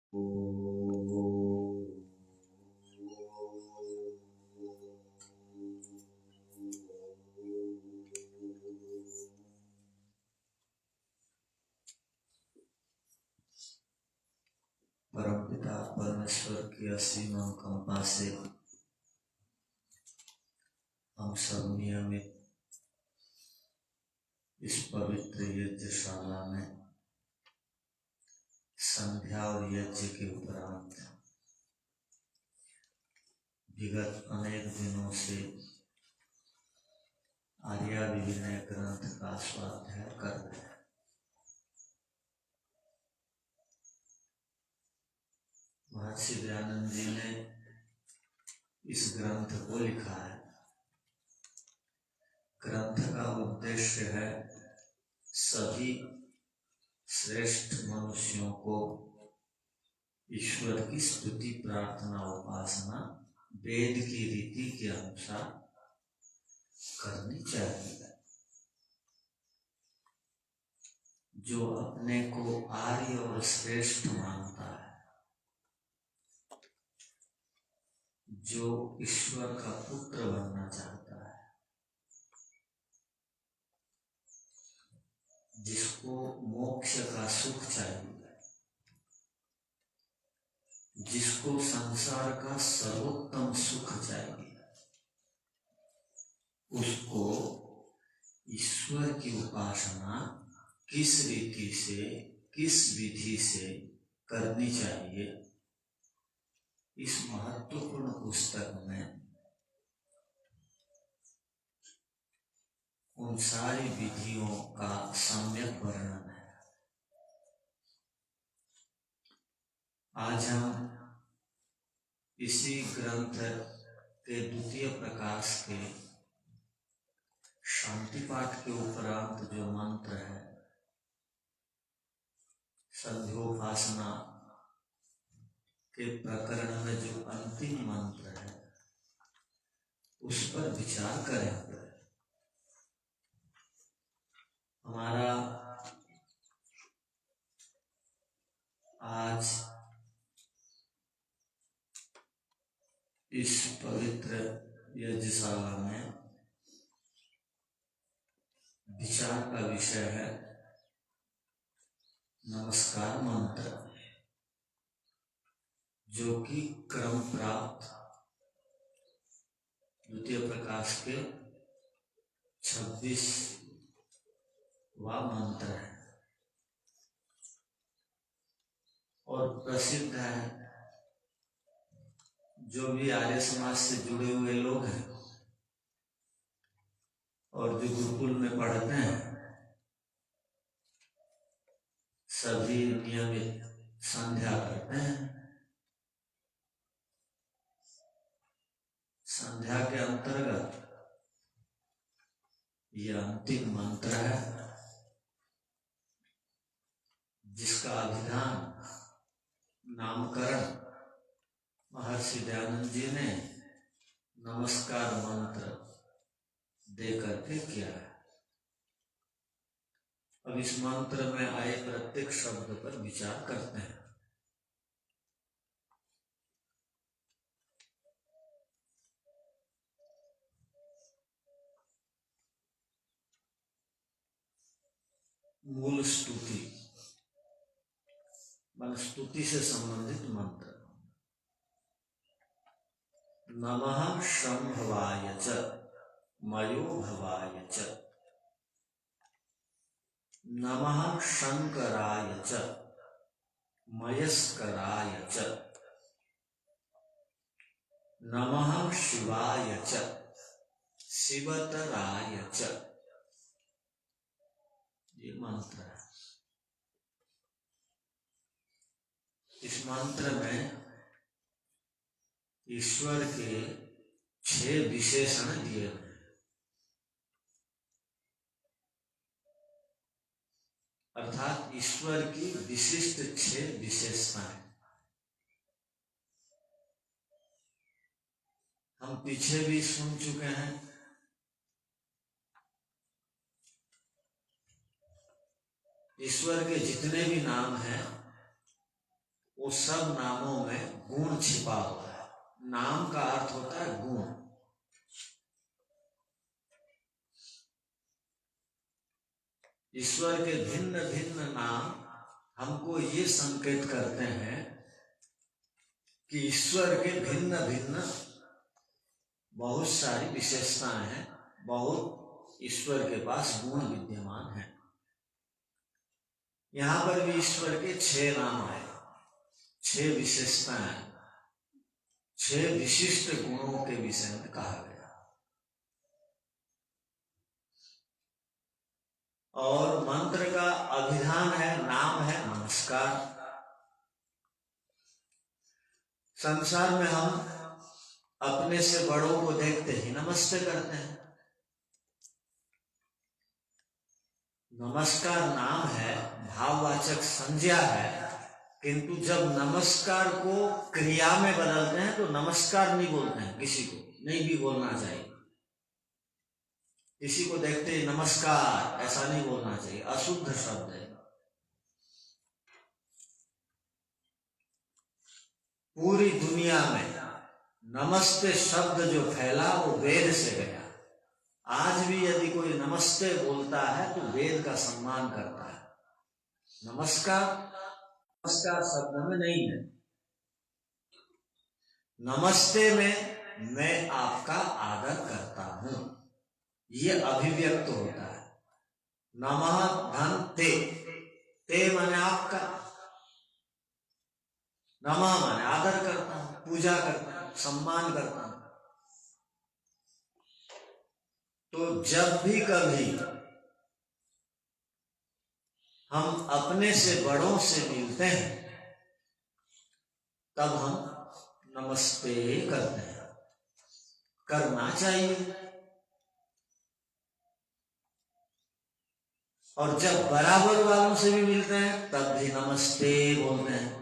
परमपिता परमेश्वर की असीम अनुकंपा से हम सब नियमित इस पवित्र यज्ञशाला में संध्या और यज्ञ के उपरांत विगत अनेक दिनों से आर्याविनय ग्रंथ का स्वाध्याय कर रहे हैं। महर्षि दयानंद जी ने इस ग्रंथ को लिखा है। ग्रंथ का उद्देश्य है सभी श्रेष्ठ मनुष्यों को ईश्वर की स्तुति प्रार्थना उपासना वेद की रीति के अनुसार करनी चाहिए। जो अपने को आर्य और श्रेष्ठ मानता है, जो ईश्वर का पुत्र बनना चाहता है, जिसको मोक्ष का सुख चाहिए, जिसको संसार का सर्वोत्तम सुख चाहिए, उसको ईश्वर की उपासना किस रीति से, किस विधि से करनी चाहिए, इस महत्वपूर्ण पुस्तक में उन सारी विधियों का सम्यक वर्णन है। आज हम इसी ग्रंथ के द्वितीय प्रकाश के शांति पाठ के उपरांत जो मंत्र है, संध्योपासना के प्रकरण में जो अंतिम मंत्र है, उस पर विचार करेंगे। हमारा आज इस पवित्र यज्ञशाला में विचार का विषय है नमस्कार मंत्र, जो कि क्रम प्राप्त द्वितीय प्रकाश के 26वां मंत्र है और प्रसिद्ध है। जो भी आर्य समाज से जुड़े हुए लोग हैं और जो गुरुकुल में पढ़ते हैं, सभी नियमित संध्या करते हैं। संध्या के अंतर्गत यह अंतिम मंत्र है, जिसका अभिधान नामकरण महर्षि दयानंद जी ने नमस्कार मंत्र दे करके किया है। अब इस मंत्र में आए प्रत्येक शब्द पर विचार करते हैं। मूल स्तुति, मन स्तुति से संबंधित मंत्र। नमः शंभवाय च मयो भवाय च, नमः शंकराय च मयस्कराय च, नमः शिवाय च शिवतराय च। ये मंत्र है। इस मंत्र में ईश्वर के 6 विशेषण दिए हैं। अर्थात ईश्वर की विशिष्ट 6 विशेषताएं। हम पीछे भी सुन चुके हैं। ईश्वर के जितने भी नाम हैं वो सब नामों में गुण छिपा हुआ है। नाम का अर्थ होता है गुण। ईश्वर के भिन्न भिन्न नाम हमको ये संकेत करते हैं कि ईश्वर के भिन्न भिन्न बहुत सारी विशेषताएं हैं, बहुत ईश्वर के पास गुण विद्यमान हैं। यहां पर भी ईश्वर के 6 नाम है, 6 विशेषताएं, 6 विशिष्ट गुणों के विषय में कहा गया। और मंत्र का अभिधान है, नाम है नमस्कार। संसार में हम अपने से बड़ों को देखते ही नमस्ते करते हैं। नमस्कार नाम है, भाववाचक संज्ञा है, किंतु जब नमस्कार को क्रिया में बदलते हैं तो नमस्कार नहीं बोलते हैं। किसी को नहीं भी बोलना चाहिए। किसी को देखते ही नमस्कार ऐसा नहीं बोलना चाहिए, अशुद्ध शब्द है। पूरी दुनिया में नमस्ते शब्द जो फैला वो वेद से गया। आज भी यदि कोई नमस्ते बोलता है तो वेद का सम्मान करता है। नमस्कार शब्द में नहीं है। नमस्ते में मैं आपका आदर करता हूं, ये अभिव्यक्त होता है। नमः धन ते, ते माने आपका, नमः माने आदर करता हूं, पूजा करता हूं, सम्मान करता हूं। तो जब भी कभी हम अपने से बड़ों से मिलते हैं तब हम नमस्ते करते हैं, करना चाहिए। और जब बराबर वालों से भी मिलते हैं तब भी नमस्ते बोलते हैं।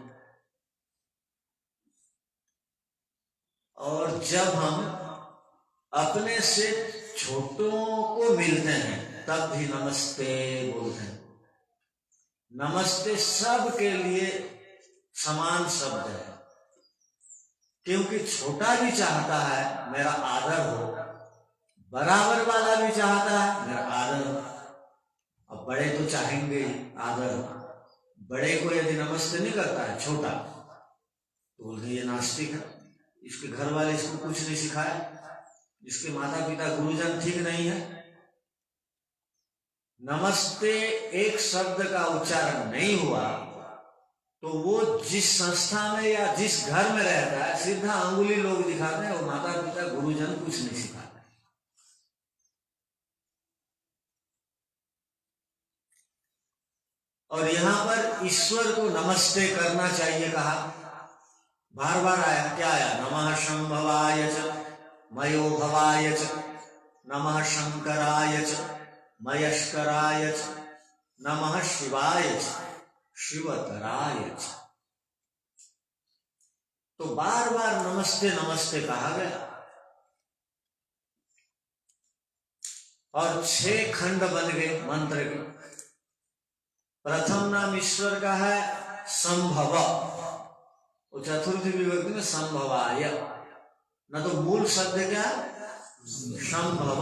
और जब हम अपने से छोटों को मिलते हैं तब भी नमस्ते बोलते हैं। नमस्ते सब के लिए समान शब्द है, क्योंकि छोटा भी चाहता है मेरा आदर हो, बराबर वाला भी चाहता है मेरा आदर हो। अब बड़े तो चाहेंगे आदर हो। बड़े को यदि नमस्ते नहीं करता है छोटा तो बोलते ये नास्तिक है, इसके घर वाले इसको कुछ नहीं सिखाया, इसके माता पिता गुरुजन ठीक नहीं है। नमस्ते एक शब्द का उच्चारण नहीं हुआ तो वो जिस संस्था में या जिस घर में रहता है सीधा अंगुली लोग दिखाते हैं और माता पिता गुरुजन कुछ नहीं सिखाते। और यहां पर ईश्वर को नमस्ते करना चाहिए कहा, बार बार आया। क्या आया? नमः शंभवाय च मयो भवाय च, नमः शंकराय च मयस्कराय च, नमः शिवाय च शिवतराय च। तो बार बार नमस्ते नमस्ते कहा गया। और 6 खंड बन गए मंत्र के। प्रथम नाम ईश्वर का है संभव, और चतुर्थी विभक्ति में संभवाय। न तो मूल शब्द क्या संभव।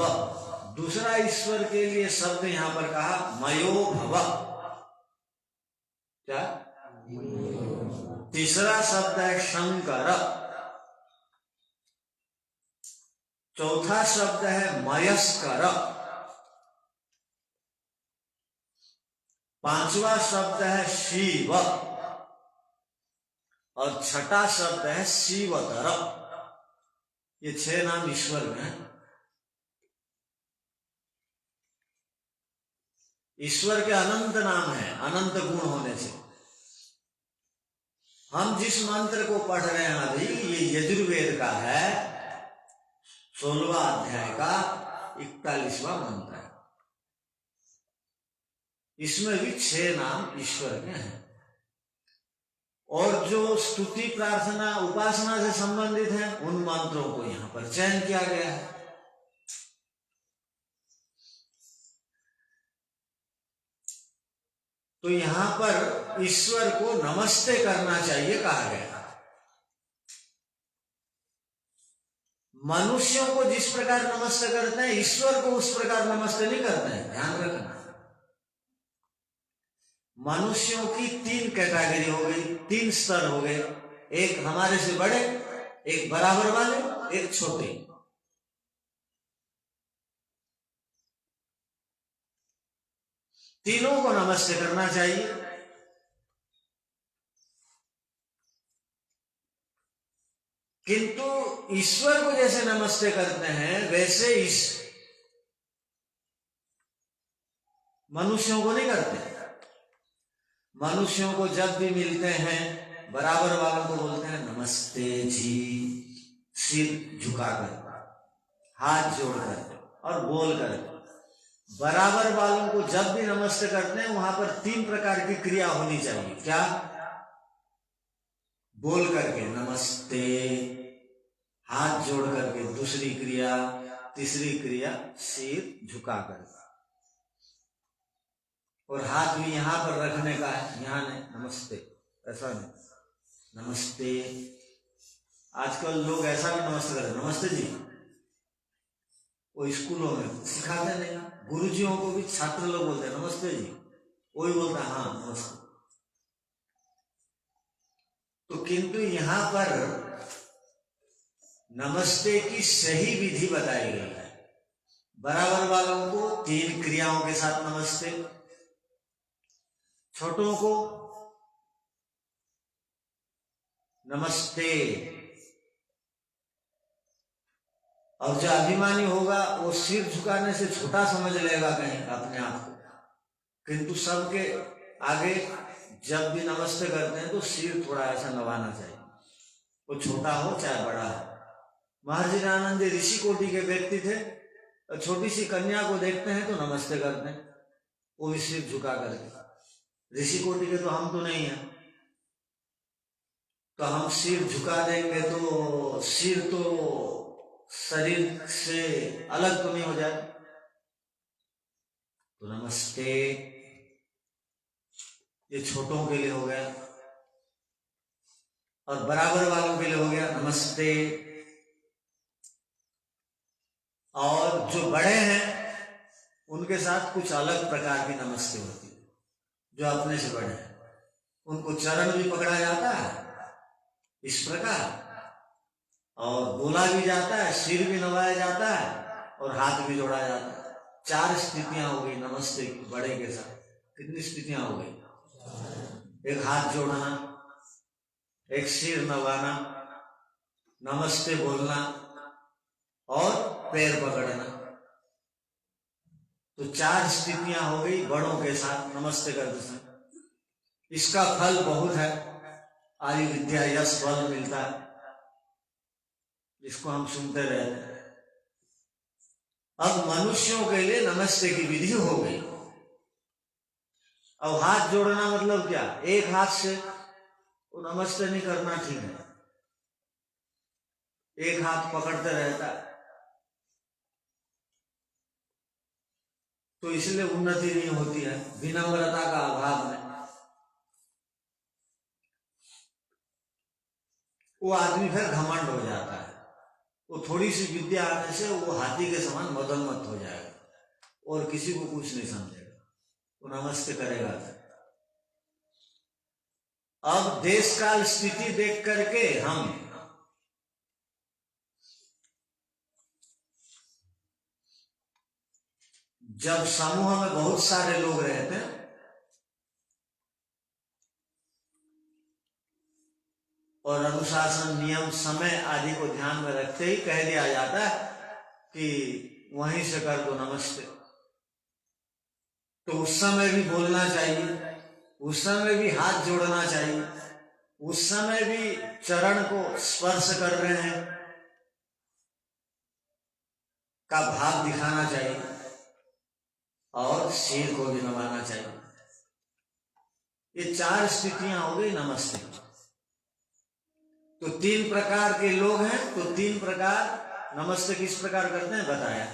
दूसरा ईश्वर के लिए शब्द यहां पर कहा मयो भव। क्या? तीसरा शब्द है शंकर। चौथा शब्द है मयस्कर। पांचवा शब्द है शिव और छठा शब्द है शिवतर। ये 6 नाम ईश्वर में है। ईश्वर के अनंत नाम है, अनंत गुण होने से। हम जिस मंत्र को पढ़ रहे हैं अभी, ये यजुर्वेद का है 16वां अध्याय का 41वां मंत्र है। इसमें भी 6 नाम ईश्वर के हैं। और जो स्तुति प्रार्थना उपासना से संबंधित हैं उन मंत्रों को यहां पर चयन किया गया है। तो यहां पर ईश्वर को नमस्ते करना चाहिए कहा गया। मनुष्यों को जिस प्रकार नमस्ते करते हैं, ईश्वर को उस प्रकार नमस्ते नहीं करते हैं, ध्यान रखना। मनुष्यों की 3 कैटेगरी हो गई, 3 स्तर हो गए, एक हमारे से बड़े, एक बराबर वाले, एक छोटे। तीनों को नमस्ते करना चाहिए। किंतु ईश्वर को जैसे नमस्ते करते हैं वैसे इस मनुष्यों को नहीं करते। मनुष्यों को जब भी मिलते हैं बराबर वालों को बोलते हैं नमस्ते जी, सिर झुकाकर, हाथ जोड़कर और बोलकर। बराबर वालों को जब भी नमस्ते करते हैं वहां पर 3 प्रकार की क्रिया होनी चाहिए। क्या? बोल करके नमस्ते, हाथ जोड़ करके दूसरी क्रिया, तीसरी क्रिया सिर झुकाकर, और हाथ भी यहां पर रखने का है, यहां नहीं, नमस्ते ऐसा नहीं, नमस्ते। आजकल लोग ऐसा भी नमस्ते करते, नमस्ते जी। वो स्कूलों में सिखाते नहीं, गुरुजियों को भी छात्र लोग बोलते हैं नमस्ते जी, वही बोलता है हाँ नमस्ते। तो किंतु यहां पर नमस्ते की सही विधि बताई गई है। बराबर वालों को 3 क्रियाओं के साथ नमस्ते, छोटों को नमस्ते, और जो अभिमानी होगा वो सिर झुकाने से छोटा समझ लेगा कहीं अपने आप को, किंतु सबके आगे जब भी नमस्ते करते हैं तो सिर थोड़ा ऐसा नवाना चाहिए, वो छोटा हो चाहे बड़ा हो। महर्षि दयानंद जी ऋषि कोटि के व्यक्ति थे, छोटी सी कन्या को देखते हैं तो नमस्ते करते हैं, वो भी सिर झुका करके। ऋषि कोटि के तो हम तो नहीं है, तो हम सिर झुका देंगे तो सिर तो शरीर से अलग तो नहीं हो जाए। तो नमस्ते ये छोटों के लिए हो गया, और बराबर वालों के लिए हो गया नमस्ते। और जो बड़े हैं उनके साथ कुछ अलग प्रकार की नमस्ते होती है। जो अपने से बड़े हैं उनको चरण भी पकड़ा जाता है इस प्रकार, और बोला भी जाता है, सिर भी नवाया जाता है और हाथ भी जोड़ा जाता है। 4 स्थितियां हो गई नमस्ते की बड़े के साथ। कितनी स्थितियां हो गई? एक हाथ जोड़ना, एक सिर नवाना, नमस्ते बोलना और पैर पकड़ना। तो 4 स्थितियां हो गई बड़ों के साथ नमस्ते करते समय। इसका फल बहुत है, आयु विद्या यश फल मिलता है, इसको हम सुनते रहते हैं। अब मनुष्यों के लिए नमस्ते की विधि हो गई। अब हाथ जोड़ना मतलब क्या? एक हाथ से वो नमस्ते नहीं करना ठीक है, एक हाथ पकड़ते रहता है, तो इसलिए उन्नति नहीं होती है, विनम्रता का अभाव है। वो आदमी फिर घमंड हो जाता है, वो थोड़ी सी विद्या आने से वो हाथी के समान मदोन्मत्त हो जाएगा और किसी को कुछ नहीं समझेगा, वो नमस्ते करेगा। अब देश काल स्थिति देख करके हम जब समूह में बहुत सारे लोग रहते हैं और अनुशासन नियम समय आदि को ध्यान में रखते ही कह दिया जाता है कि वहीं से कर दो नमस्ते, तो उस समय भी बोलना चाहिए, उस समय भी हाथ जोड़ना चाहिए, उस समय भी चरण को स्पर्श कर रहे हैं का भाव दिखाना चाहिए और सिर को भी नवाना चाहिए। ये 4 स्थितियां हो गई नमस्ते। तो 3 प्रकार के लोग हैं, तो 3 प्रकार नमस्ते किस प्रकार करते हैं बताया।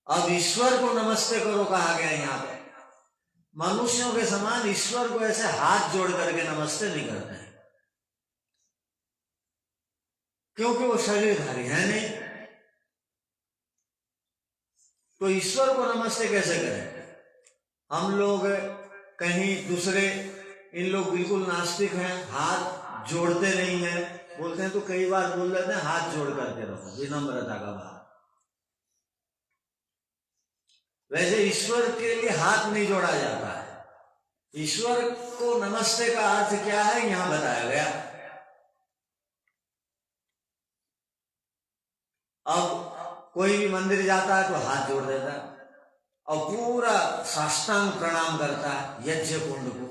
अब ईश्वर को नमस्ते करो कहा गया यहां पर। मनुष्यों के समान ईश्वर को ऐसे हाथ जोड़ करके नमस्ते नहीं करते हैं, क्योंकि वो शरीरधारी है नहीं। तो ईश्वर को नमस्ते कैसे करें? हम लोग कहीं दूसरे, इन लोग बिल्कुल नास्तिक हैं, हाथ जोड़ते नहीं हैं, बोलते हैं तो कई बार बोल देते हैं हाथ जोड़ करके रखो, विनम्रता का भाव। वैसे ईश्वर के लिए हाथ नहीं जोड़ा जाता है। ईश्वर को नमस्ते का अर्थ क्या है यहां बताया गया। अब कोई भी मंदिर जाता है तो हाथ जोड़ देता है और पूरा साष्टांग प्रणाम करता है, यज्ञ कुंड को,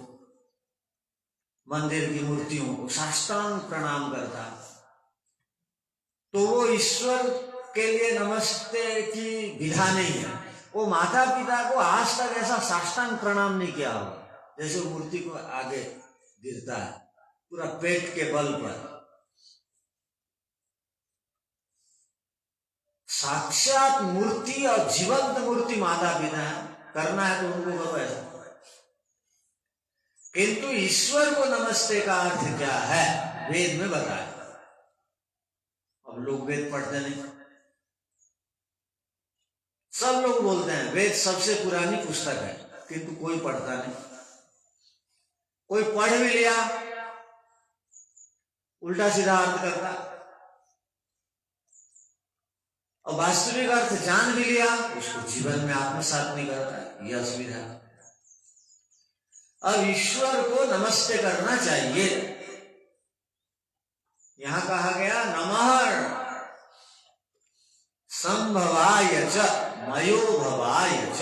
मंदिर की मूर्तियों को साष्टांग प्रणाम करता है। तो वो ईश्वर के लिए नमस्ते की विधा नहीं है। वो माता पिता को आज तक ऐसा साष्टांग प्रणाम नहीं किया होगा जैसे मूर्ति को आगे गिरता है पूरा पेट के बल पर। साक्षात मूर्ति और जीवंत मूर्ति माता पिता है, करना है तो उनको करो ऐसा। किंतु ईश्वर को नमस्ते का अर्थ क्या है वेद में बताया। अब लोग वेद पढ़ते नहीं, सब लोग बोलते हैं वेद सबसे पुरानी पुस्तक है, किंतु कोई पढ़ता नहीं। कोई पढ़ भी लिया उल्टा सीधा अर्थ करता, और वास्तविक अर्थ जान भी लिया उसको जीवन में आत्मसात नहीं करता। यह असुविधा है। अब ईश्वर को नमस्ते करना चाहिए। यहां कहा गया नमः संभवाय च मयो भवाय च।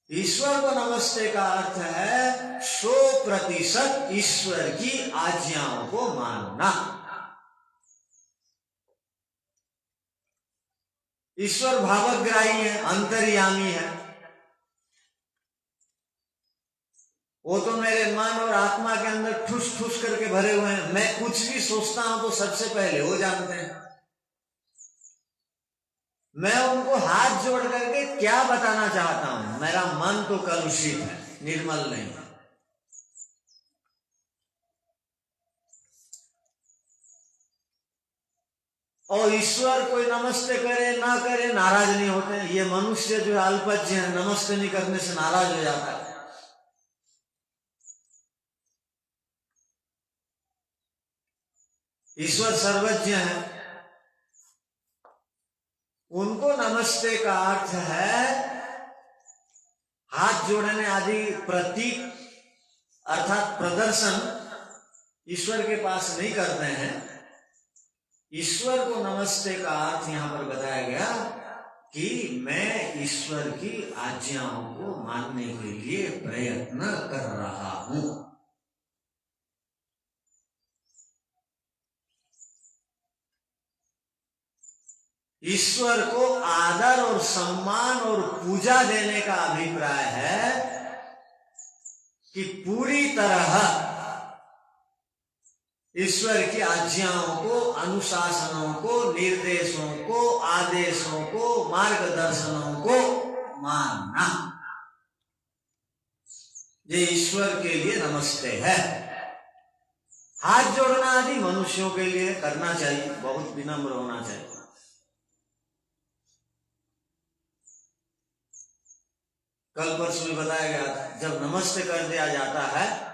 ईश्वर को नमस्ते का अर्थ है 100% ईश्वर की आज्ञाओं को मानना। ईश्वर भावग्राही है, अंतर्यामी है। वो तो मेरे मन और आत्मा के अंदर ठुस ठुस करके भरे हुए हैं। मैं कुछ भी सोचता हूं तो सबसे पहले वो जानते हैं। मैं उनको हाथ जोड़ करके क्या बताना चाहता हूं, मेरा मन तो कलुषित है, निर्मल नहीं है। और ईश्वर कोई नमस्ते करे ना करे नाराज नहीं होते। ये मनुष्य जो अल्पज्ञ है नमस्ते नहीं करने से नाराज हो जाता है। ईश्वर सर्वज्ञ है, उनको नमस्ते का अर्थ है हाथ जोड़ने आदि प्रतीक अर्थात प्रदर्शन ईश्वर के पास नहीं करते हैं। ईश्वर को नमस्ते का अर्थ यहां पर बताया गया कि मैं ईश्वर की आज्ञाओं को मानने के लिए प्रयत्न कर रहा हूं। ईश्वर को आदर और सम्मान और पूजा देने का अभिप्राय है कि पूरी तरह ईश्वर की आज्ञाओं को, अनुशासनों को, निर्देशों को, आदेशों को, मार्गदर्शनों को मानना, ये ईश्वर के लिए नमस्ते है। हाथ जोड़ना आदि मनुष्यों के लिए करना चाहिए, बहुत विनम्र होना चाहिए। कल परसों में बताया गया था जब नमस्ते कर दिया जाता है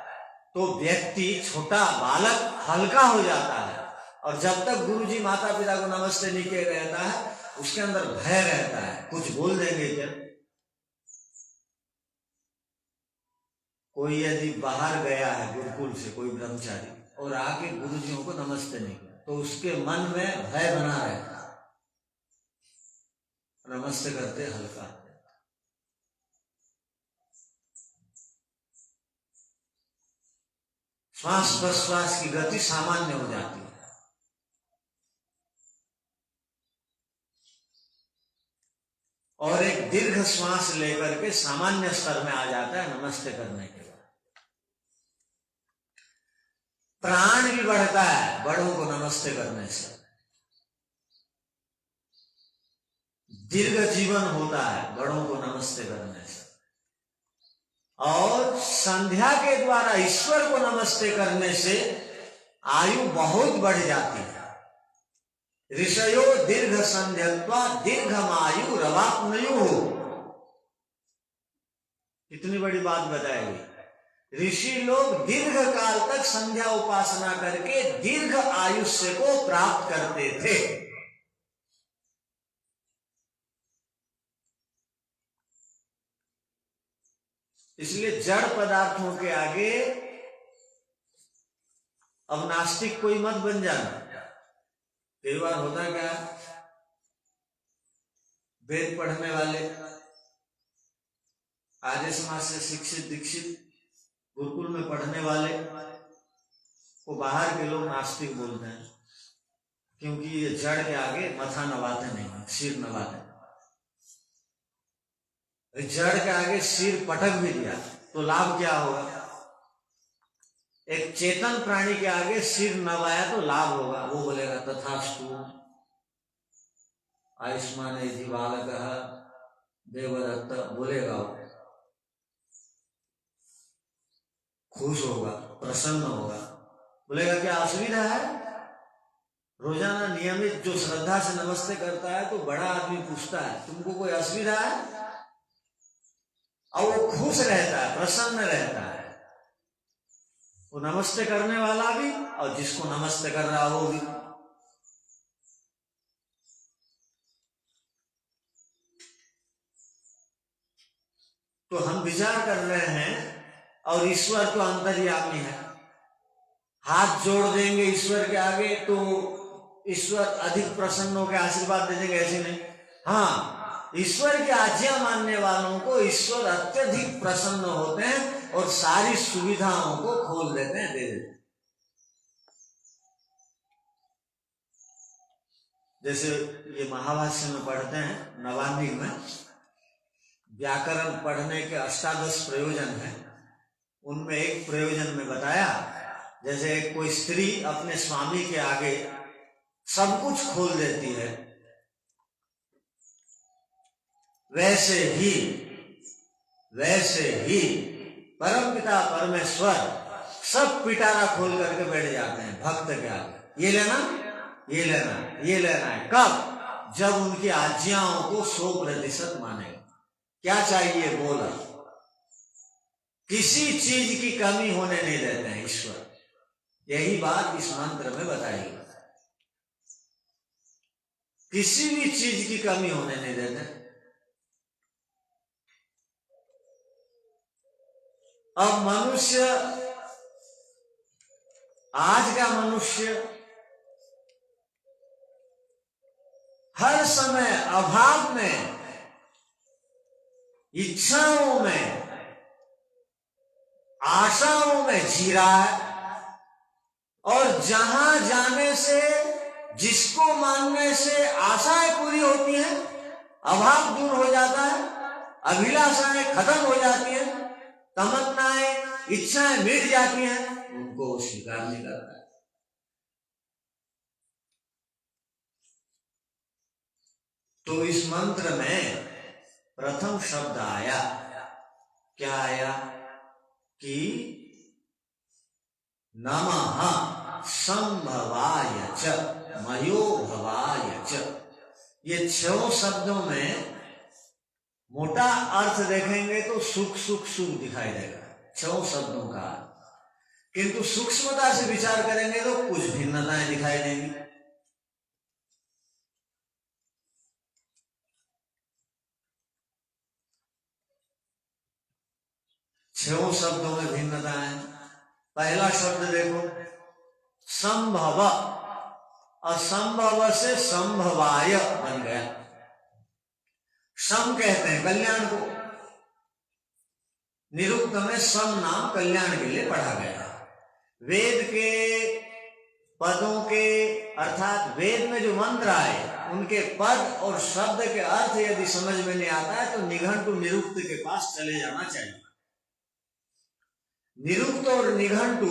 तो व्यक्ति, छोटा बालक हल्का हो जाता है, और जब तक गुरुजी माता पिता को नमस्ते नहीं किया रहता है उसके अंदर भय रहता है, कुछ बोल देंगे क्या। कोई यदि बाहर गया है गुरुकुल से कोई ब्रह्मचारी और आके गुरुजियों को नमस्ते नहीं किया तो उसके मन में भय बना रहता है, नमस्ते करते हल्का। श्वास प्रश्वास की गति सामान्य हो जाती है। और एक दीर्घ श्वास लेकर के सामान्य स्तर में आ जाता है नमस्ते करने के बाद। प्राण भी बढ़ता है बड़ों को नमस्ते करने से, दीर्घ जीवन होता है बड़ों को नमस्ते करने से। और संध्या के द्वारा ईश्वर को नमस्ते करने से आयु बहुत बढ़ जाती है। ऋषयो दीर्घ संध्यत्वा दीर्घमायु रवाप्नुयु। इतनी बड़ी बात बताएगी। ऋषि लोग दीर्घ काल तक संध्या उपासना करके दीर्घ आयुष्य को प्राप्त करते थे। इसलिए जड़ पदार्थों के आगे अब नास्तिक कोई मत बन जाना। कई बार होता क्या, वेद पढ़ने वाले, आर्य समाज से शिक्षित दीक्षित गुरुकुल में पढ़ने वाले को बाहर के लोग नास्तिक बोलते हैं, क्योंकि ये जड़ के आगे मथा नवाते नहीं, सिर नवाते। जड़ के आगे सिर पटक भी दिया तो लाभ क्या होगा? एक चेतन प्राणी के आगे सिर नवाया तो लाभ होगा। वो बोलेगा तथास्तु, आयुष्मान बालक देवदत्त, बोलेगा, वो खुश होगा, प्रसन्न होगा, बोलेगा क्या असुविधा है? रोजाना नियमित जो श्रद्धा से नमस्ते करता है तो बड़ा आदमी पूछता है तुमको कोई असुविधा है? और वो खुश रहता है, प्रसन्न रहता है, वो नमस्ते करने वाला भी और जिसको नमस्ते कर रहा हो भी। तो हम विचार कर रहे हैं और ईश्वर तो अंतर्यामी है, हाथ जोड़ देंगे ईश्वर के आगे तो ईश्वर अधिक प्रसन्न होकर आशीर्वाद दे देंगे, ऐसे नहीं। हाँ, ईश्वर की आज्ञा मानने वालों को ईश्वर अत्यधिक प्रसन्न होते हैं और सारी सुविधाओं को खोल देते हैं, दे देते हैं। जैसे ये महाभाष्य में पढ़ते हैं, नवान्निक में व्याकरण पढ़ने के 18 प्रयोजन हैं। उनमें एक प्रयोजन में बताया, जैसे कोई स्त्री अपने स्वामी के आगे सब कुछ खोल देती है, वैसे ही परमपिता परमेश्वर सब पिटारा खोल करके बैठ जाते हैं भक्त के आगे। ये लेना, ये लेना, ये लेना है। कब? जब उनकी आज्ञाओं को 100% मानेगा। क्या चाहिए बोला, किसी चीज की कमी होने नहीं देते हैं ईश्वर। यही बात इस मंत्र में बताई, किसी भी चीज की कमी होने नहीं देते। अब मनुष्य, आज का मनुष्य हर समय अभाव में, इच्छाओं में, आशाओं में जी रहा है, और जहां जाने से, जिसको मानने से आशाएं पूरी होती हैं, अभाव दूर हो जाता है, अभिलाषाएं खत्म हो जाती हैं, तमन्नाएं, इच्छाएं मिट जाती हैं, उनको स्वीकार नहीं करता है। तो इस मंत्र में प्रथम शब्द आया, क्या आया? कि नमः संभवाय च मयोभवाय च। ये 6 शब्दों में मोटा अर्थ देखेंगे तो सुख सुख सुख दिखाई देगा 6 शब्दों का, किंतु सूक्ष्मता से विचार करेंगे तो कुछ भिन्नताएं दिखाई देंगी। छह शब्दों में भिन्नता है। पहला शब्द देखो, संभव, असंभव से संभवाय बन गया। सम कहते हैं कल्याण को, निरुक्त में सम नाम कल्याण के लिए पढ़ा गया। वेद के पदों के, अर्थात वेद में जो मंत्र आए उनके पद और शब्द के अर्थ यदि समझ में नहीं आता है तो निघंटु निरुक्त के पास चले जाना चाहिए। निरुक्त और निघंटु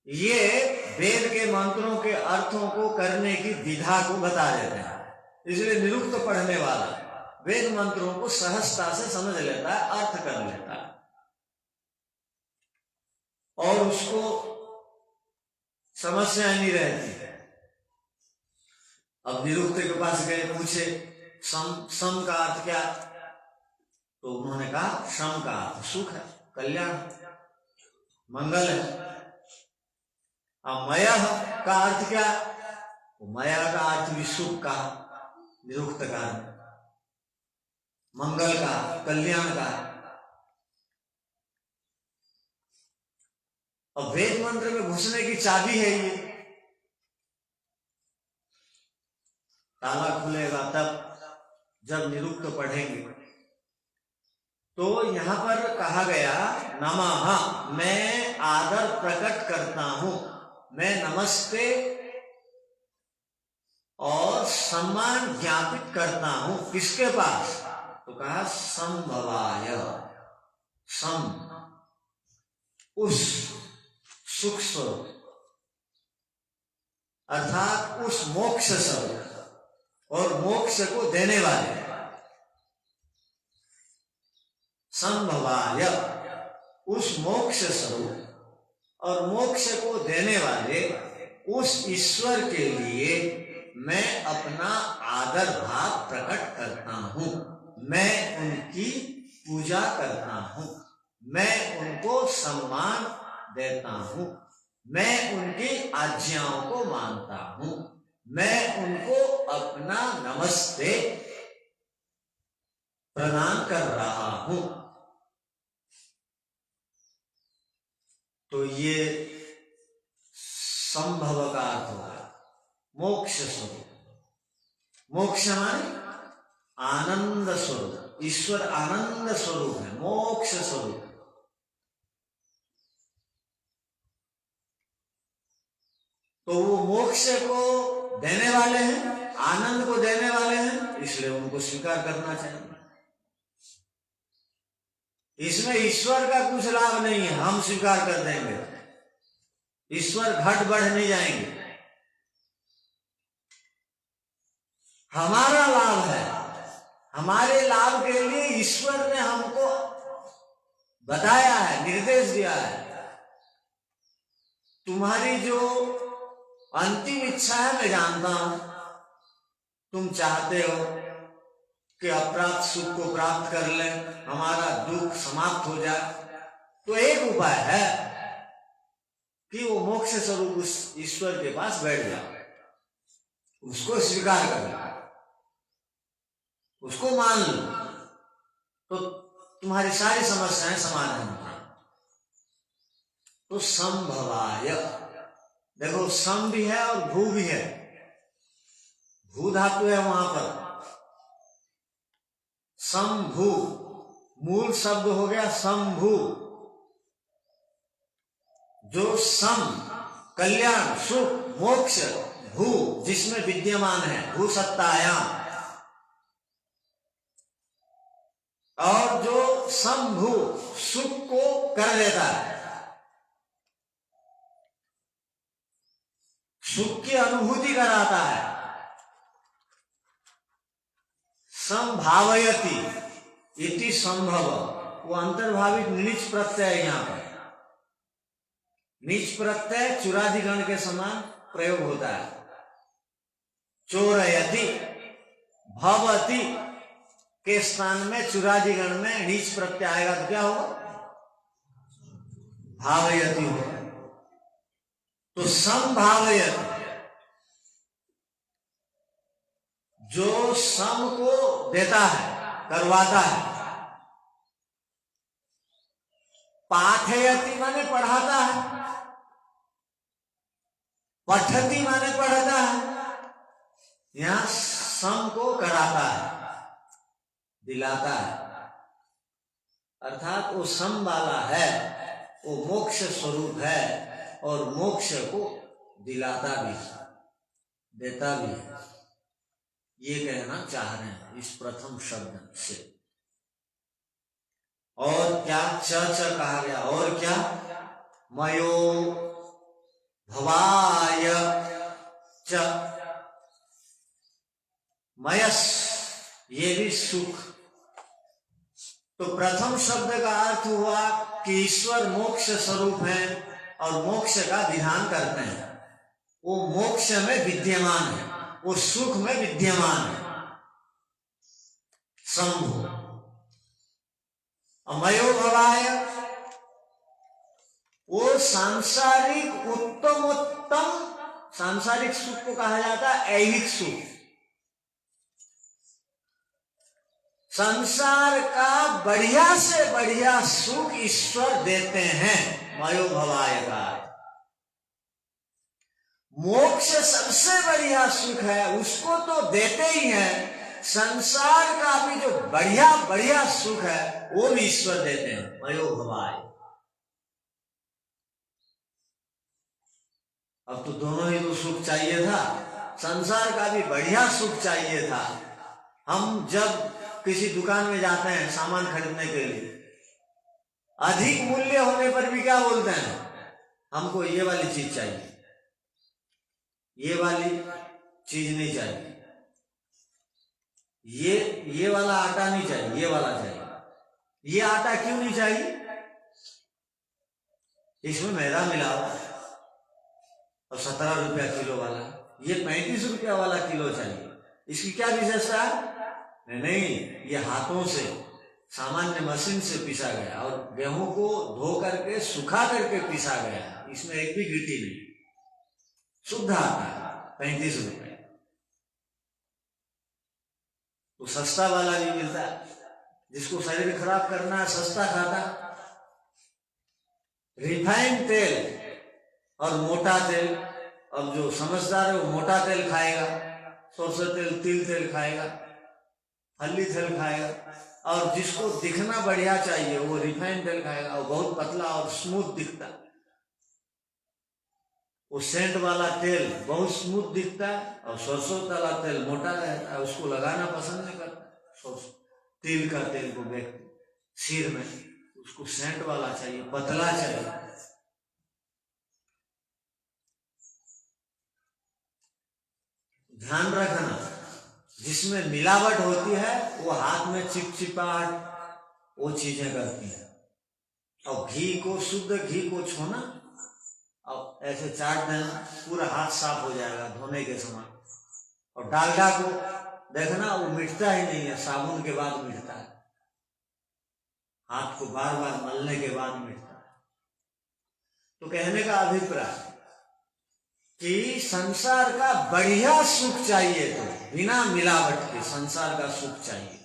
ये वेद के मंत्रों के अर्थों को करने की विधा को बता देते हैं, इसलिए निरुक्त पढ़ने वाला वेद मंत्रों को सहजता से समझ लेता है, अर्थ कर लेता है और उसको समस्या नहीं रहती। अब निरुक्त के पास गए, पूछे सम का अर्थ क्या, तो उन्होंने कहा सम का अर्थ सुख है, कल्याण, मंगल है। अब मया का अर्थ क्या, तो मया का अर्थ भी सुख का, निरुक्त का, मंगल का, कल्याण का। अब वेद मंत्र में घुसने की चाबी है ये, ताला खुलेगा तब जब निरुक्त पढ़ेंगे। तो यहां पर कहा गया नमः, मैं आदर प्रकट करता हूं, मैं नमस्ते और सम्मान ज्ञापित करता हूं, किसके पास, तो कहा संभवाय, सम उस सुख स्वरूप अर्थात उस मोक्ष स्वरूप और मोक्ष को देने वाले, संभवाय उस मोक्ष स्वरूप और मोक्ष को देने वाले उस ईश्वर के लिए मैं अपना आदर भाव प्रकट करता हूं, मैं उनकी पूजा करता हूं, मैं उनको सम्मान देता हूं, मैं उनकी आज्ञाओं को मानता हूं, मैं उनको अपना नमस्ते प्रदान कर रहा हूं। तो ये संभव का अर्थ होगा मोक्ष स्वरूप। मोक्ष माने आनंद स्वरूप, ईश्वर आनंद स्वरूप है, मोक्ष स्वरूप। तो वो मोक्ष को देने वाले हैं, आनंद को देने वाले हैं, इसलिए उनको स्वीकार करना चाहिए। इसमें ईश्वर का कुछ लाभ नहीं है, हम स्वीकार कर देंगे, ईश्वर घट बढ़ नहीं जाएंगे, हमारा लाभ है। हमारे लाभ के लिए ईश्वर ने हमको बताया है, निर्देश दिया है, तुम्हारी जो अंतिम इच्छा है मैं जानता हूं, तुम चाहते हो कि अप्राप्त सुख को प्राप्त कर लें, हमारा दुख समाप्त हो जाए। तो एक उपाय है कि वो मोक्ष स्वरूप उस ईश्वर के पास बैठ जाओ, उसको स्वीकार कर लो, उसको मान लो, तो तुम्हारी सारी समस्याएं समाधान हो जाए। तो संभवाय, देखो सम भी है और भू भी है, भू धातु है वहां पर, संभू, मूल शब्द हो गया संभू, जो सम कल्याण सुख मोक्ष, भू जिसमें विद्यमान है, भू सत्तायाम, और जो संभू सुख को कर देता है, सुख की अनुभूति कराता है। संभावयति इति संभव, वो अंतर्भावित नीच प्रत्यय है। यहां पर नीच प्रत्यय चुरादिगण के समान प्रयोग होता है। चोरयति, भवति के स्थान में चुरादिगण में नीच प्रत्यय आएगा तो क्या होगा, भावयति होगा। तो संभावयति, जो सम को देता है, करवाता है। पाठयति माने पढ़ाता है, पठति माने पढ़ता है, यहां सम को कराता है, दिलाता है। अर्थात वो सम वाला है, वो मोक्ष स्वरूप है और मोक्ष को दिलाता भी, देता भी है, ये कहना चाह रहे हैं इस प्रथम शब्द से। और क्या च कहा गया, और क्या, मयो भवाय च, मयस ये भी सुख। तो प्रथम शब्द का अर्थ हुआ कि ईश्वर मोक्ष स्वरूप है और मोक्ष का विधान करते हैं। वो मोक्ष में विद्यमान है, वो सुख में विद्यमान है। शंभु अमयो भवाय, वो सांसारिक उत्तमोत्तम, सांसारिक सुख को कहा जाता है ऐहिक सुख। संसार का बढ़िया से बढ़िया सुख ईश्वर देते हैं। मयो भवाय का मोक्ष सबसे बढ़िया सुख है, उसको तो देते ही हैं। संसार का भी जो बढ़िया बढ़िया सुख है वो भी ईश्वर देते हैं। मयो भवाय। अब तो दोनों ही तो सुख चाहिए था, संसार का भी बढ़िया सुख चाहिए था। हम जब किसी दुकान में जाते हैं सामान खरीदने के लिए, अधिक मूल्य होने पर भी क्या बोलते हैं, हमको ये वाली चीज चाहिए, ये वाली चीज नहीं चाहिए, ये वाला आटा नहीं चाहिए, ये वाला चाहिए। ये आटा क्यों नहीं चाहिए? इसमें मैदा मिला हुआ और 17 रुपया किलो वाला, ये 35 रुपया वाला किलो चाहिए। इसकी क्या विशेषता है? नहीं, ये हाथों से सामान्य मशीन से पिसा गया और गेहूं को धो करके सुखा करके पिसा गया, इसमें एक भी गिट्टी नहीं, शुद्ध आता है। 35 रुपए। तो सस्ता वाला भी मिलता है, जिसको शरीर खराब करना है सस्ता खाता। रिफाइंड तेल और मोटा तेल, अब जो समझदार है वो मोटा तेल खाएगा, सरसों तेल, तिल तेल खाएगा, हल्दी तेल खाएगा, और जिसको दिखना बढ़िया चाहिए वो रिफाइंड तेल खाएगा, वो बहुत पतला और स्मूथ दिखता है। वो सेंट वाला तेल बहुत स्मूथ दिखता है और सरसों वाला तेल मोटा रहता है, उसको लगाना पसंद नहीं करता। तिल का तेल को व्यक्ति सिर में, उसको सेंट वाला चाहिए, पतला चाहिए। ध्यान रखना, जिसमें मिलावट होती है वो हाथ में चिपचिपाहट, वो चीजें करती हैं। और घी को, शुद्ध घी को छूना, अब ऐसे चाट देना, पूरा हाथ साफ हो जाएगा धोने के समय। और डालडा को देखना, वो मिटता ही नहीं है, साबुन के बाद मिटता है, हाथ को बार बार मलने के बाद मिटता है। तो कहने का अभिप्राय कि संसार का बढ़िया सुख चाहिए तो बिना मिलावट के संसार का सुख चाहिए।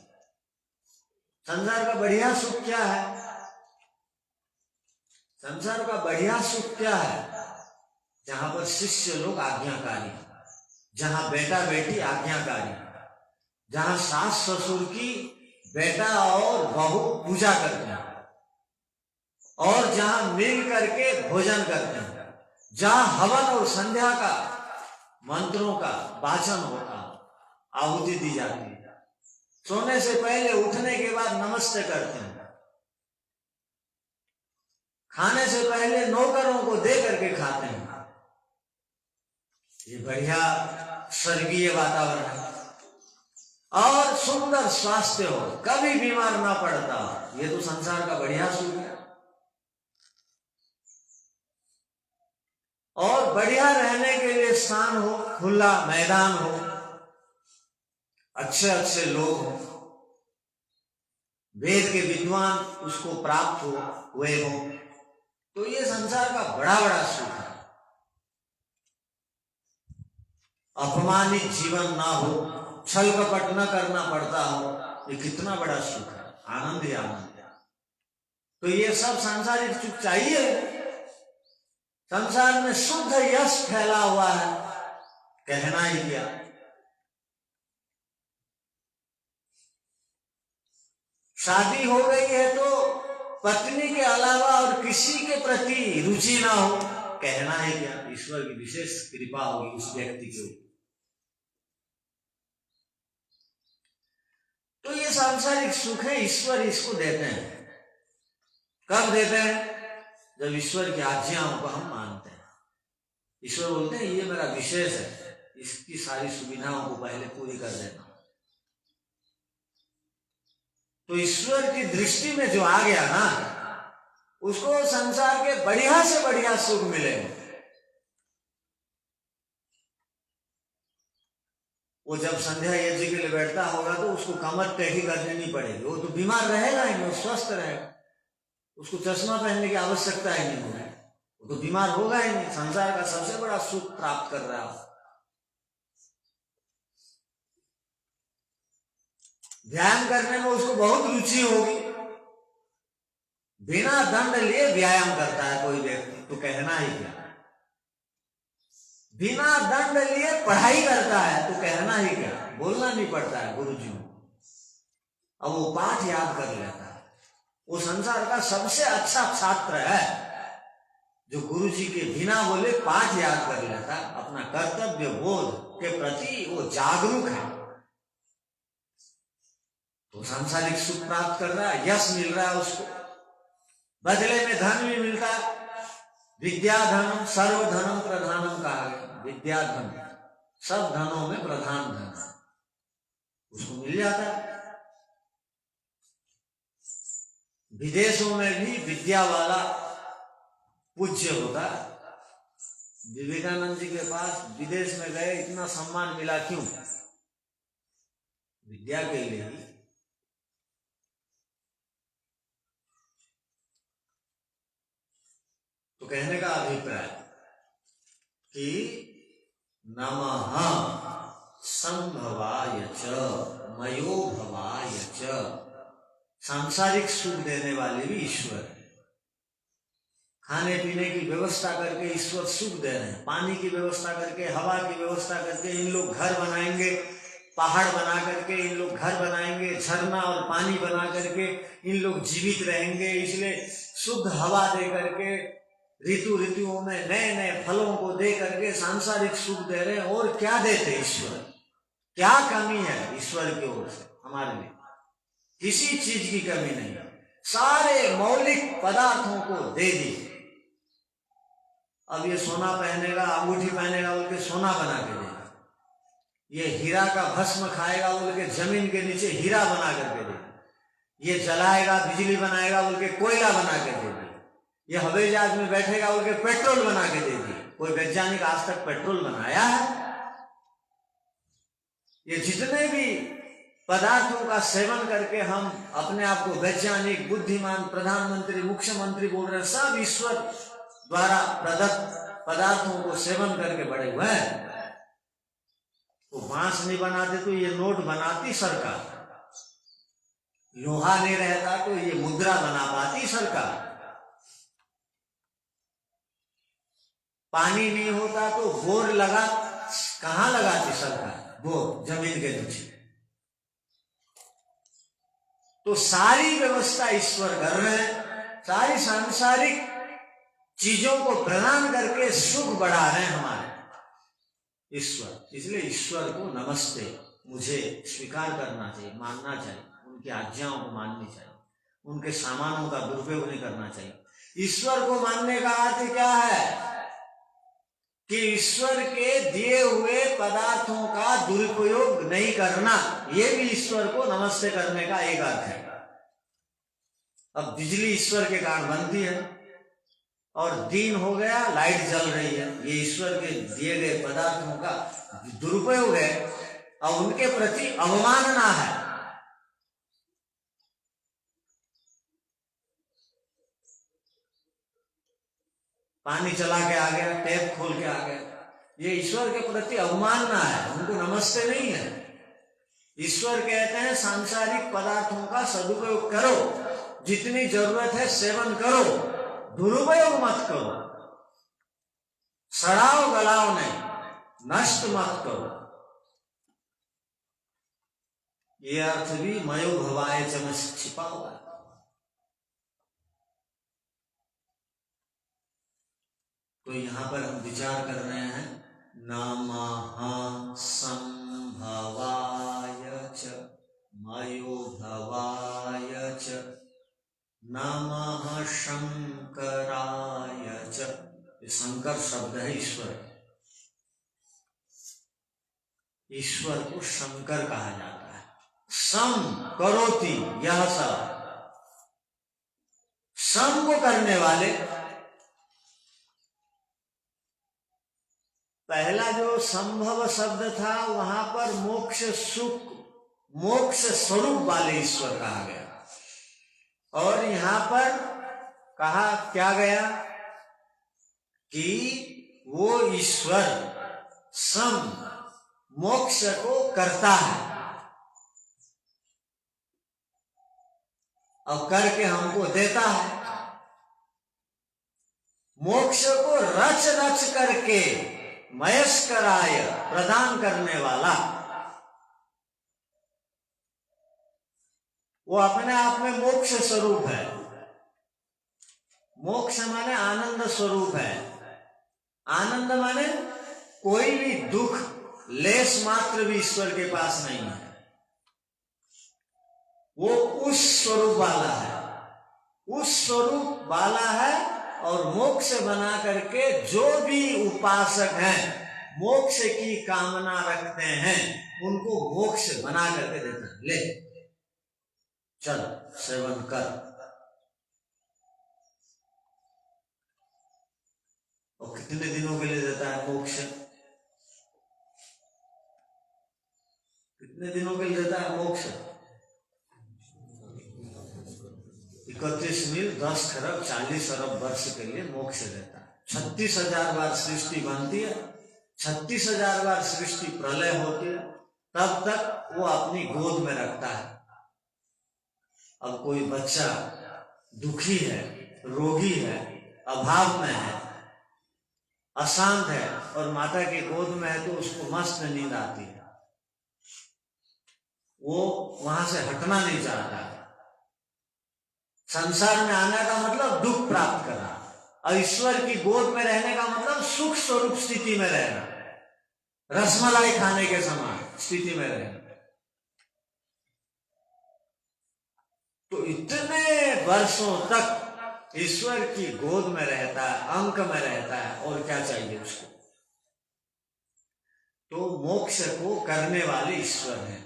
संसार का बढ़िया सुख क्या है? संसार का बढ़िया सुख क्या है? जहां पर शिष्य लोग आज्ञाकारी, जहां बेटा बेटी आज्ञाकारी, जहां सास ससुर की बेटा और बहू पूजा करते हैं, और जहां मिल करके भोजन करते हैं, जहां हवन और संध्या का मंत्रों का वाचन होता, आहुति दी जाती है, सोने से पहले उठने के बाद नमस्ते करते हैं, खाने से पहले नौकरों को दे करके खाते हैं। ये बढ़िया स्वर्गीय वातावरण है। और सुंदर स्वास्थ्य हो, कभी बीमार ना पड़ता, ये तो संसार का बढ़िया सुख है। और बढ़िया रहने के लिए स्थान हो, खुला मैदान हो, अच्छे अच्छे लोग हो, वेद के विद्वान उसको प्राप्त हुए हो, तो ये संसार का बड़ा बड़ा सुख है। अपमानित जीवन ना हो, छल कपट न करना पड़ता हो, ये कितना बड़ा सुख है, आनंद ही आनंद है। तो ये सब सांसारिक सुख चाहिए। संसार में शुद्ध यश फैला हुआ है, कहना ही क्या। शादी हो गई है तो पत्नी के अलावा और किसी के प्रति रुचि ना हो, कहना ही क्या। ईश्वर की विशेष कृपा होगी उस व्यक्ति के ऊपर। तो ये सांसारिक सुख है, ईश्वर इसको देते हैं। कब देते हैं? जब ईश्वर की आज्ञाओं को हम मानते हैं। ईश्वर बोलते हैं ये मेरा विशेष है, इसकी सारी सुविधाओं को पहले पूरी कर देना। तो ईश्वर की दृष्टि में जो आ गया ना, उसको संसार के बढ़िया से बढ़िया सुख मिलेगा। वो जब संध्या यज्ञ के लिए बैठता होगा तो उसको कमर टेढ़ी कर देनी पड़ेगी। वो तो बीमार रहेगा ही नहीं, वो स्वस्थ रहेगा, उसको चश्मा पहनने की आवश्यकता ही नहीं होगी, वो तो बीमार होगा ही नहीं। संसार का सबसे बड़ा सुख प्राप्त कर रहा हो। व्यायाम करने में उसको बहुत रुचि होगी। बिना दंड लिए व्यायाम करता है कोई व्यक्ति, तो कहना ही क्या। बिना दंड लिए पढ़ाई करता है, तो कहना ही क्या। बोलना नहीं पड़ता है गुरुजी को, अब वो पाठ याद कर लेता है। वो संसार का सबसे अच्छा छात्र है जो गुरुजी के बिना बोले पाठ याद कर लेता है। अपना कर्तव्य बोध के प्रति वो जागरूक है, तो सांसारिक सुख प्राप्त कर रहा है, यश मिल रहा है उसको, बदले में धन भी मिलता है। विद्या धनम सर्वधनम प्रधानम कहा गया। विद्या धन सब धनों में प्रधान धन उसको मिल जाता है। विदेशों में भी विद्या वाला पूज्य होता है। विवेकानंद जी के पास विदेश में गए, इतना सम्मान मिला क्यों? विद्या के लिए ही। तो कहने का अभिप्राय कि नमः संभवाय च मयो भवाय च। सांसारिक सुख देने वाले भी ईश्वर है। खाने पीने की व्यवस्था करके ईश्वर सुख दे रहे हैं, पानी की व्यवस्था करके, हवा की व्यवस्था करके इन लोग घर बनाएंगे, पहाड़ बना करके इन लोग घर बनाएंगे, झरना और पानी बना करके इन लोग जीवित रहेंगे। इसलिए शुद्ध हवा दे करके, ऋतुओं में नए नए फलों को दे करके सांसारिक सुख दे रहे हैं। और क्या देते ईश्वर? क्या कमी है ईश्वर की ओर से हमारे लिए? किसी चीज की कमी नहीं है, सारे मौलिक पदार्थों को दे दी। अब ये सोना पहनेगा, अंगूठी पहनेगा बोल के सोना बना के देगा, ये हीरा का भस्म खाएगा बोल के जमीन के नीचे हीरा बना करके देगा, ये जलाएगा बिजली बनाएगा बोल के कोयला बना के देगा, ये हवाई जहाज में बैठेगा बोल के पेट्रोल बना के दे दी। कोई वैज्ञानिक आज तक पेट्रोल बनाया है? ये जितने भी पदार्थों का सेवन करके हम अपने आप को वैज्ञानिक, बुद्धिमान, प्रधानमंत्री, मुख्यमंत्री बोल रहे हैं, सब ईश्वर द्वारा प्रदत्त पदार्थों को सेवन करके बड़े हुए हैं। वो बांस नहीं बनाते तो ये नोट बनाती सरकार, लोहा नहीं रहता तो ये मुद्रा बना पाती सरकार, पानी नहीं होता तो बोर लगा कहां लगाती सरकार? बोर जमीन के नीचे। तो सारी व्यवस्था ईश्वर कर रहे हैं, सारी सांसारिक चीजों को प्रदान करके सुख बढ़ा रहे हैं हमारे ईश्वर। इसलिए ईश्वर को नमस्ते मुझे स्वीकार करना चाहिए, मानना चाहिए, उनकी आज्ञाओं को माननी चाहिए, उनके सामानों का दुरुपयोग नहीं करना चाहिए। ईश्वर को मानने का अर्थ क्या है? कि ईश्वर के दिए हुए पदार्थों का दुरुपयोग नहीं करना, यह भी ईश्वर को नमस्ते करने का एक अर्थ है। अब बिजली ईश्वर के कारण बनती है और दिन हो गया, लाइट जल रही है, ये ईश्वर के दिए गए पदार्थों का दुरुपयोग है और उनके प्रति अवमानना है। पानी चला के आ गया, टैप खोल के आ गया, ये ईश्वर के प्रति अवमानना है, उनको नमस्ते नहीं है। ईश्वर कहते हैं सांसारिक पदार्थों का सदुपयोग करो, जितनी जरूरत है सेवन करो, दुरुपयोग मत करो, सड़ाओ गलाओ नहीं, नष्ट मत करो। ये अर्थ भी मयो भवाय च में छिपा हुआ है। तो यहां पर हम विचार कर रहे हैं नमः संभवाय च मयो भवाय च नमः शंकराय च। ये शंकर शब्द है ईश्वर। ईश्वर को शंकर कहा जाता है। सम करोति, यह सब सम को करने वाले। पहला जो संभव शब्द था वहां पर मोक्ष सुख, मोक्ष स्वरूप वाले ईश्वर कहा गया, और यहां पर कहा क्या गया कि वो ईश्वर सम मोक्ष को करता है और करके हमको देता है। मोक्ष को रच रच करके मयस्कराय प्रदान करने वाला वो अपने आप में मोक्ष स्वरूप है। मोक्ष माने आनंद स्वरूप है। आनंद माने कोई भी दुख लेस मात्र भी ईश्वर के पास नहीं है, वो उस स्वरूप वाला है, उस स्वरूप वाला है। और मोक्ष बना करके जो भी उपासक हैं, मोक्ष की कामना रखते हैं, उनको मोक्ष बना करके देता है। ले चल सेवन कर। और कितने दिनों के लिए देता है मोक्ष? कितने दिनों के लिए देता है मोक्ष? 31 मील 10 खरब 40 अरब वर्ष के लिए मोक्ष देता है। 36,000 बार सृष्टि बनती है, 36,000 बार सृष्टि प्रलय होती है, तब तक वो अपनी गोद में रखता है। अब कोई बच्चा दुखी है, रोगी है, अभाव में है, अशांत है और माता की गोद में है, तो उसको मस्त नींद आती है, वो वहां से हटना नहीं चाहता है। संसार में आने का मतलब दुख प्राप्त करना, और ईश्वर की गोद में रहने का मतलब सुख स्वरूप स्थिति में रहना, रसमलाई खाने के समान स्थिति में रहना। तो इतने वर्षों तक ईश्वर की गोद में रहता है, अंक में रहता है, और क्या चाहिए उसको? तो मोक्ष को करने वाले ईश्वर हैं,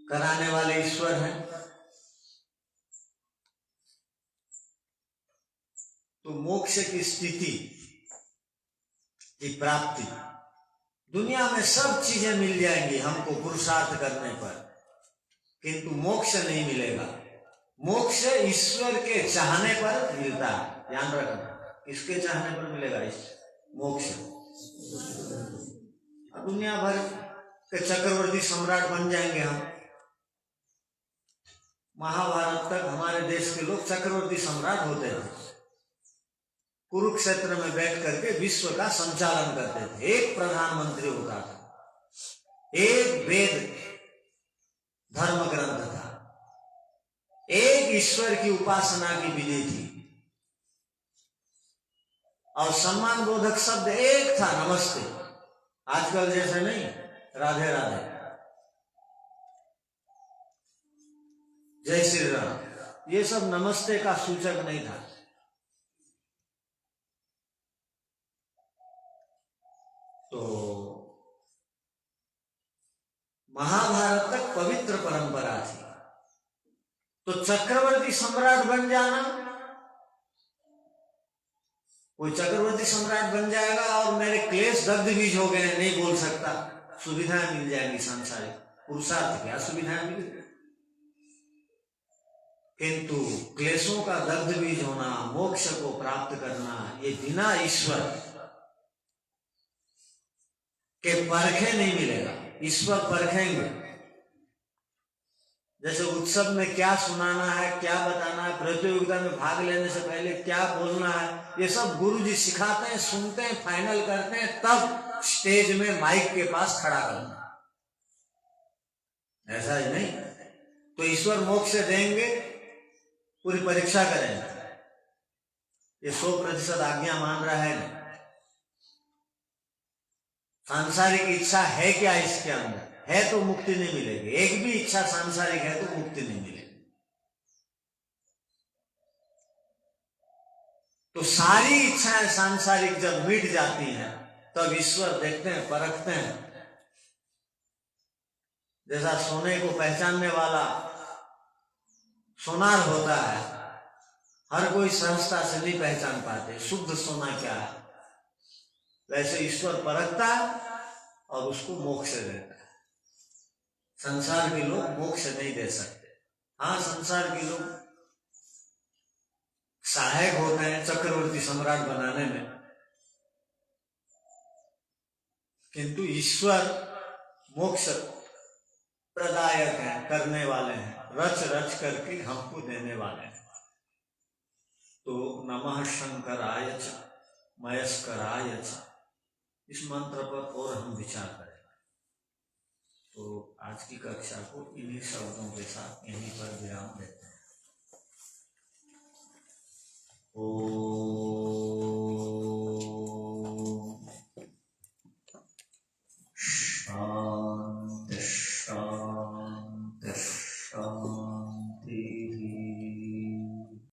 कराने वाले ईश्वर हैं। तो मोक्ष की स्थिति की प्राप्ति, दुनिया में सब चीजें मिल जाएंगी हमको पुरुषार्थ करने पर, किंतु मोक्ष नहीं मिलेगा। मोक्ष ईश्वर के चाहने पर मिलता है। ध्यान रखना, किसके चाहने पर मिलेगा मोक्ष? दुनिया भर के चक्रवर्ती सम्राट बन जाएंगे हम। महाभारत तक हमारे देश के लोग चक्रवर्ती सम्राट होते थे, कुरुक्षेत्र में बैठ करके विश्व का संचालन करते थे। एक प्रधानमंत्री होता था, एक वेद धर्म ग्रंथ था, एक ईश्वर की उपासना की विधि थी, और सम्मान बोधक शब्द एक था, नमस्ते। आजकल जैसे नहीं, राधे राधे, जय श्री राम, ये सब नमस्ते का सूचक नहीं था। तो महाभारत तक पवित्र परंपरा थी। तो चक्रवर्ती सम्राट बन जाना, कोई चक्रवर्ती सम्राट बन जाएगा और मेरे क्लेश दग्ध बीज हो गए, नहीं बोल सकता, सुविधाएं मिल जाएंगी संसारिक, पुरुषार्थ क्या सुविधाएं मिल, किंतु क्लेशों का दग्ध बीज होना, मोक्ष को प्राप्त करना, ये बिना ईश्वर के परखे नहीं मिलेगा। ईश्वर परखेंगे। जैसे उत्सव में क्या सुनाना है, क्या बताना है, प्रतियोगिता में भाग लेने से पहले क्या बोलना है, ये सब गुरुजी सिखाते हैं, सुनते हैं, फाइनल करते हैं, तब स्टेज में माइक के पास खड़ा करना। ऐसा ही नहीं। तो ईश्वर मोक्ष देंगे, पूरी परीक्षा करेंगे, ये 100% आज्ञा मान रहा है, सांसारिक इच्छा है क्या इसके अंदर, है तो मुक्ति नहीं मिलेगी। एक भी इच्छा सांसारिक है तो मुक्ति नहीं मिलेगी। तो सारी इच्छाएं सांसारिक जब मिट जाती हैं, तब ईश्वर देखते हैं, परखते हैं जैसा सोने को पहचानने वाला सोनार होता है, हर कोई सहजता से नहीं पहचान पाते शुद्ध सोना क्या है, वैसे ईश्वर परखता और उसको मोक्ष देता है। संसार के लोग मोक्ष नहीं दे सकते। हाँ, संसार के लोग सहायक होते हैं चक्रवर्ती सम्राट बनाने में, किंतु ईश्वर मोक्ष प्रदायक हैं, करने वाले हैं, रच रच करके हमको देने वाले हैं। तो नमः शंकराय च मयस्कराय च, इस मंत्र पर और हम विचार करें। तो आज की कक्षा को इन्हीं शब्दों के साथ यहीं पर विराम देते हैं।